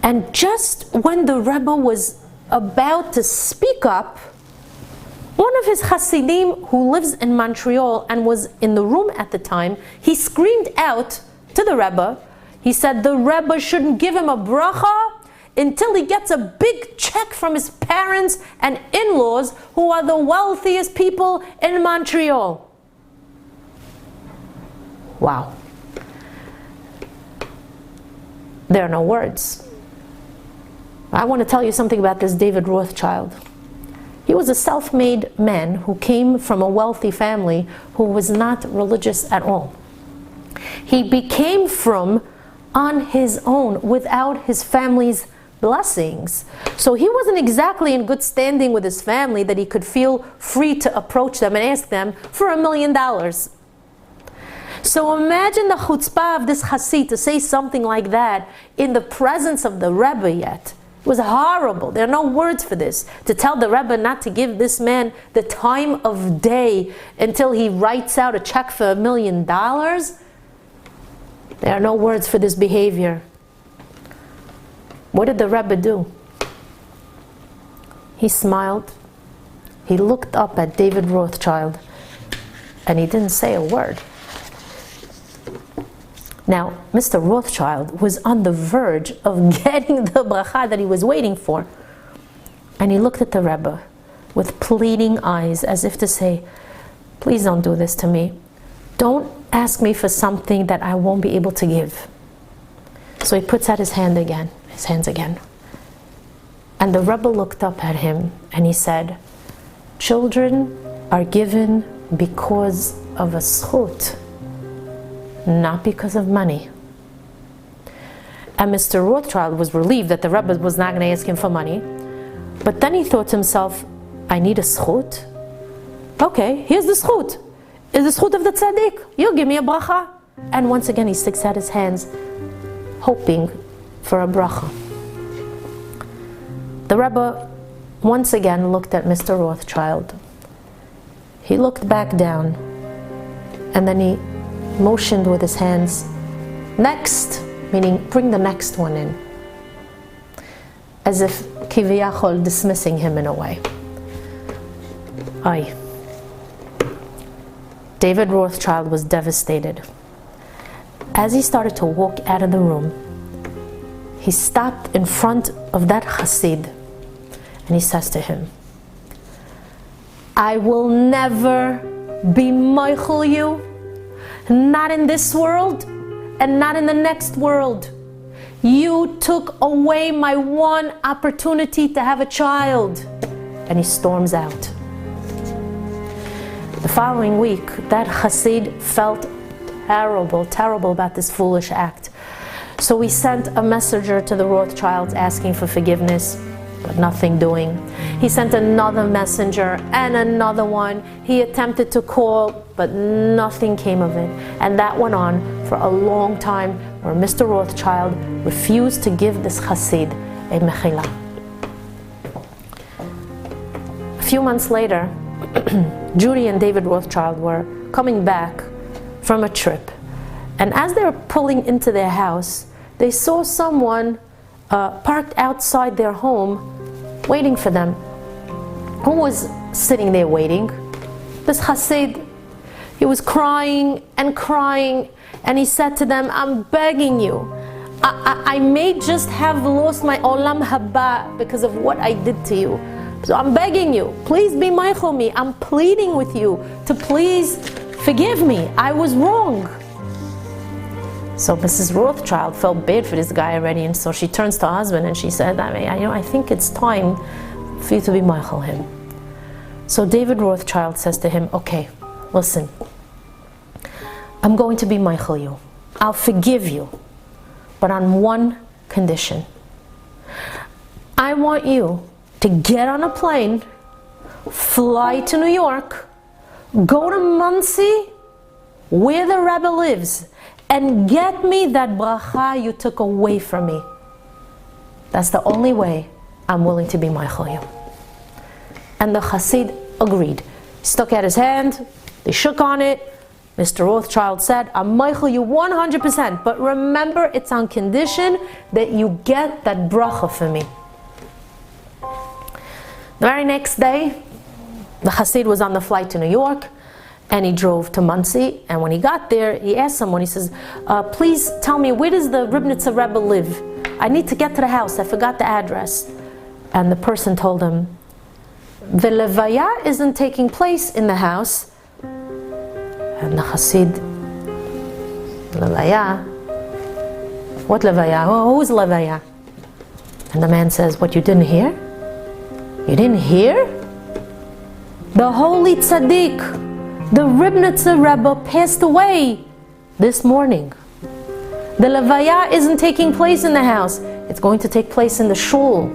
And just when the Rebbe was about to speak up, one of his Hasidim who lives in Montreal and was in the room at the time, he screamed out to the Rebbe. He said the Rebbe shouldn't give him a bracha until he gets a big check from his parents and in-laws, who are the wealthiest people in Montreal. Wow. There are no words. I want to tell you something about this David Rothschild. He was a self-made man who came from a wealthy family who was not religious at all. He became frum on his own without his family's blessings. So he wasn't exactly in good standing with his family that he could feel free to approach them and ask them for $1 million. So imagine the chutzpah of this Hasid to say something like that in the presence of the Rebbe yet. It was horrible. There are no words for this. To tell the Rebbe not to give this man the time of day until he writes out a check for $1 million. There are no words for this behavior. What did the Rebbe do? He smiled. He looked up at David Rothschild and he didn't say a word. Now, Mr. Rothschild was on the verge of getting the bracha that he was waiting for. And he looked at the Rebbe with pleading eyes as if to say, please don't do this to me. Don't ask me for something that I won't be able to give. So he puts out his hands again. And the Rebbe looked up at him and he said, children are given because of a zchut, not because of money. And Mr. Rothschild was relieved that the Rebbe was not going to ask him for money. But then he thought to himself, I need a zchut? Okay, here's the zchut. It's the zchut of the tzaddik. You'll give me a bracha. And once again he sticks out his hands, hoping for a bracha. The Rebbe once again looked at Mr. Rothschild. He looked back down, and then he motioned with his hands, next, meaning bring the next one in, as if kiviyachol dismissing him in a way. Aye. David Rothschild was devastated. As he started to walk out of the room, he stopped in front of that Hasid and he says to him, I will never be moichel you, not in this world and not in the next world. You took away my one opportunity to have a child. And he storms out. The following week, that Hasid felt terrible about this foolish act. So he sent a messenger to the Rothschilds asking for forgiveness, but nothing doing. He sent another messenger and another one. He attempted to call, but nothing came of it. And that went on for a long time, where Mr. Rothschild refused to give this Hasid a mechila. A few months later, Judy and David Rothschild were coming back from a trip. And as they were pulling into their house, they saw someone parked outside their home waiting for them. Who was sitting there waiting? This Hasid. He was crying and crying, and he said to them, I'm begging you. I may just have lost my olam haba because of what I did to you. So I'm begging you, please be meichel me. I'm pleading with you to please forgive me. I was wrong. So Mrs. Rothschild felt bad for this guy already, and so she turns to her husband and she said, I think it's time for you to be meichel him. So David Rothschild says to him, okay, listen, I'm going to be meichel you. I'll forgive you, but on one condition. I want you to get on a plane, fly to New York, go to Monsey, where the Rebbe lives, and get me that bracha you took away from me. That's the only way I'm willing to be meichel you. And the Hasid agreed. He stuck out his hand, they shook on it. Mr. Rothschild said, I'm meichel you 100%, but remember, it's on condition that you get that bracha for me. The very next day, the Hasid was on the flight to New York, and he drove to Monsey, and when he got there, he asked someone, he says, please tell me, where does the Ribnitzer Rebbe live? I need to get to the house, I forgot the address. And the person told him, the levaya isn't taking place in the house. And the Hasid, levaya? What levaya? Who's levaya? And the man says, what, you didn't hear? You didn't hear? The holy tzaddik, the Ribnitzer Rebbe, passed away this morning. The levaya isn't taking place in the house. It's going to take place in the shul.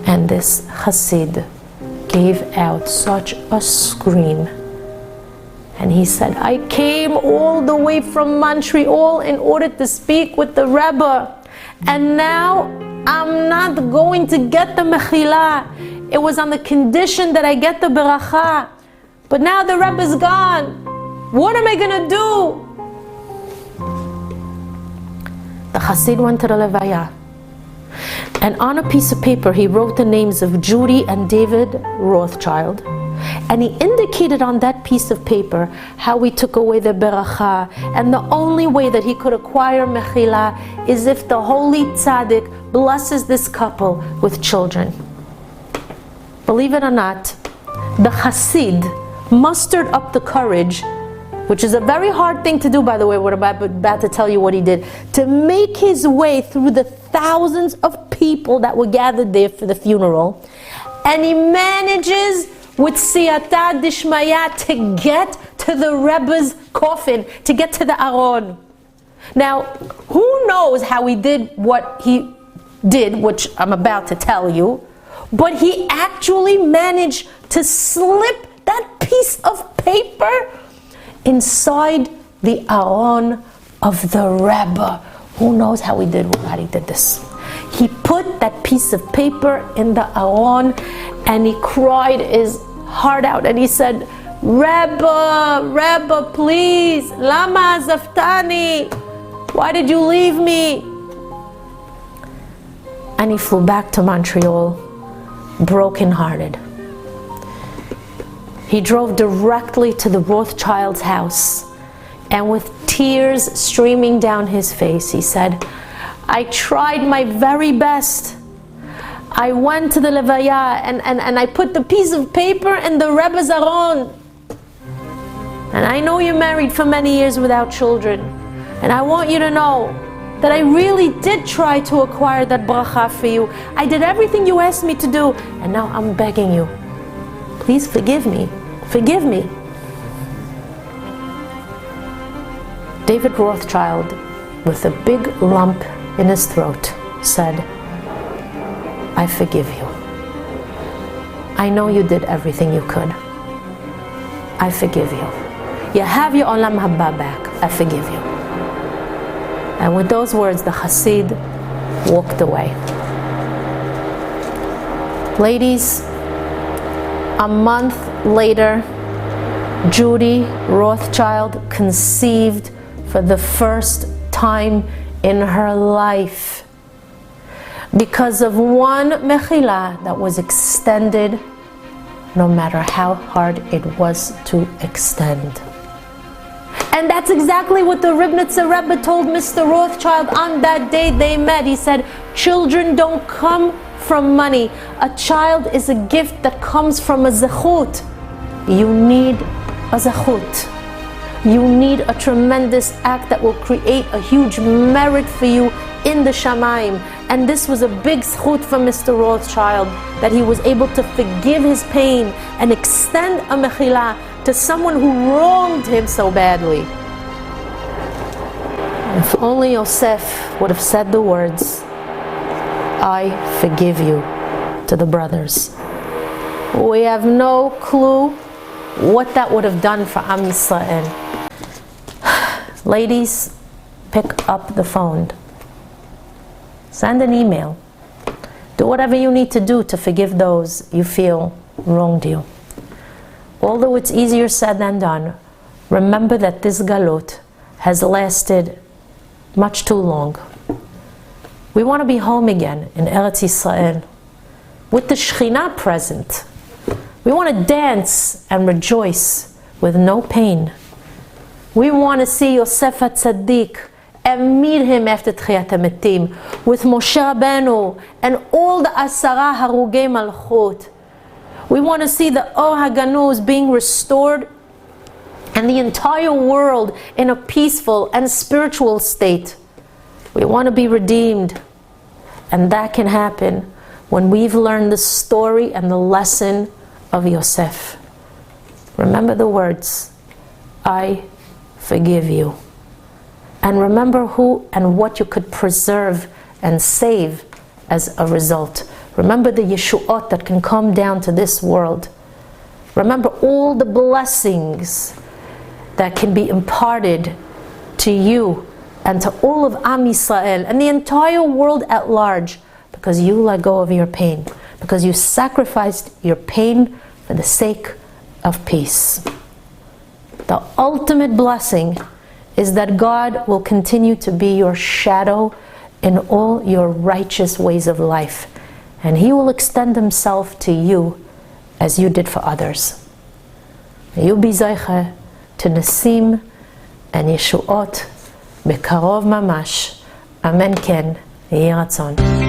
And this Hasid gave out such a scream. And he said, I came all the way from Montreal in order to speak with the Rebbe. And now I'm not going to get the mechila. It was on the condition that I get the beracha. But now the Rebbe's gone. What am I going to do? The Hasid went to the levaya. And on a piece of paper, he wrote the names of Judy and David Rothschild. And he indicated on that piece of paper how he took away the beracha. And the only way that he could acquire mechila is if the holy tzaddik blesses this couple with children. Believe it or not, the Hasid mustered up the courage, which is a very hard thing to do, by the way, what I'm about to tell you what he did, to make his way through the thousands of people that were gathered there for the funeral. And he manages with siyata dishmaya to get to the Rebbe's coffin, to get to the Aron. Now, who knows how he did what he did, which I'm about to tell you, but he actually managed to slip that piece of paper inside the Aron of the Rebbe. Who knows how he did this? He put that piece of paper in the Aron, and he cried his heart out, and he said, Rebbe, please, lama azaftani? Why did you leave me? And he flew back to Montreal, broken-hearted. He drove directly to the Rothschild's house, and with tears streaming down his face, he said, I tried my very best. I went to the levaya and I put the piece of paper in the Rebbe's Aron. And I know you're married for many years without children. And I want you to know that I really did try to acquire that bracha for you. I did everything you asked me to do. And now I'm begging you, please forgive me. Forgive me. David Rothschild with a big lump in his throat, said, I forgive you. I know you did everything you could. I forgive you. You have your olam haba back. I forgive you. And with those words, the Hasid walked away. Ladies, a month later, Judy Rothschild conceived for the first time in her life because of one mechila that was extended no matter how hard it was to extend. And that's exactly what the Ribnitzer Rebbe told Mr. Rothschild on that day they met. He said, children don't come from money. A child is a gift that comes from a zechut. You need a zechut. You need a tremendous act that will create a huge merit for you in the Shamayim. And this was a big zechut for Mr. Rothschild, that he was able to forgive his pain and extend a mechila to someone who wronged him so badly. If only Yosef would have said the words, I forgive you, to the brothers. We have no clue what that would have done for Am Yisrael. Ladies, pick up the phone. Send an email. Do whatever you need to do to forgive those you feel wronged you. Although it's easier said than done, remember that this galut has lasted much too long. We want to be home again in Eretz Yisrael with the Shekhinah present. We want to dance and rejoice with no pain. We want to see Yosef HaTzadik and meet him after Tchiyat HaMetim with Moshe Rabbeinu and all the Asara Harugei Malchut. We want to see the Or HaGanuz being restored and the entire world in a peaceful and spiritual state. We want to be redeemed. And that can happen when we've learned the story and the lesson of Yosef. Remember the words, I forgive you. And remember who and what you could preserve and save as a result. Remember the Yeshuot that can come down to this world. Remember all the blessings that can be imparted to you and to all of Am Yisrael and the entire world at large, because you let go of your pain, because you sacrificed your pain for the sake of peace. The ultimate blessing is that God will continue to be your shadow in all your righteous ways of life, and He will extend Himself to you as you did for others. May you be Zeicha to Nesim and Yeshuot Bekarov Mamash. Amen Ken. Yehi Ratzon.